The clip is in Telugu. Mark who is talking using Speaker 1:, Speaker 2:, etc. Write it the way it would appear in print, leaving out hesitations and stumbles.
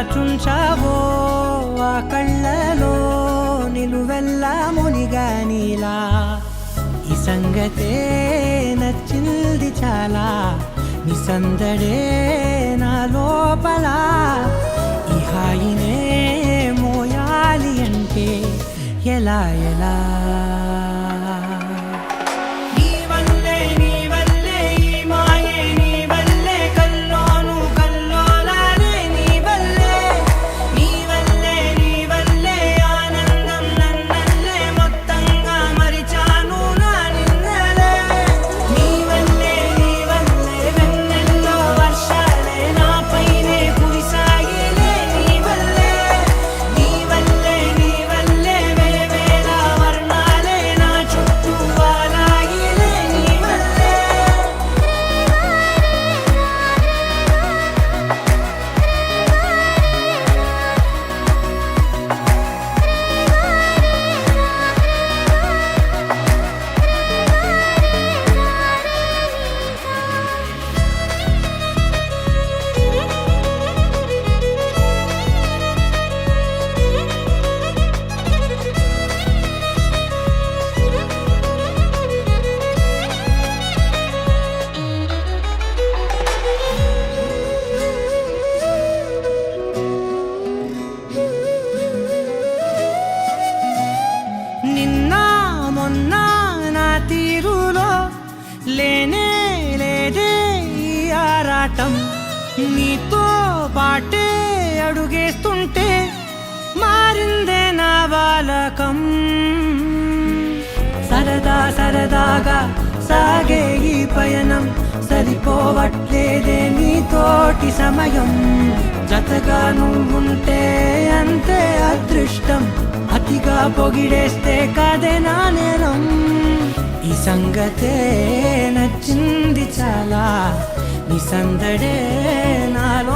Speaker 1: దాచుంచావో ఆ కళ్ళలో నిలువెల్లా మునిగా నీలా ఈ సంగతే నచ్చింది చాలా నీ సందడే నా లోపల ఈ హాయినే మోయాలి అంటే ఎలా ఎలా లేనే లేదే ఈ ఆరాటం నీతో పాటే అడుగేస్తుంటే మారిందే నా బాలకం సరదా సరదాగా సాగే ఈ పయనం సరిపోవట్లేదే నీతోటి సమయం జతగా నువ్వుంటే అంతే అదృష్టం అతిగా పొగిడేస్తే కదే నా నేరం ఈ సంగతే నచ్చింది చాలా నీ సందడే నాలో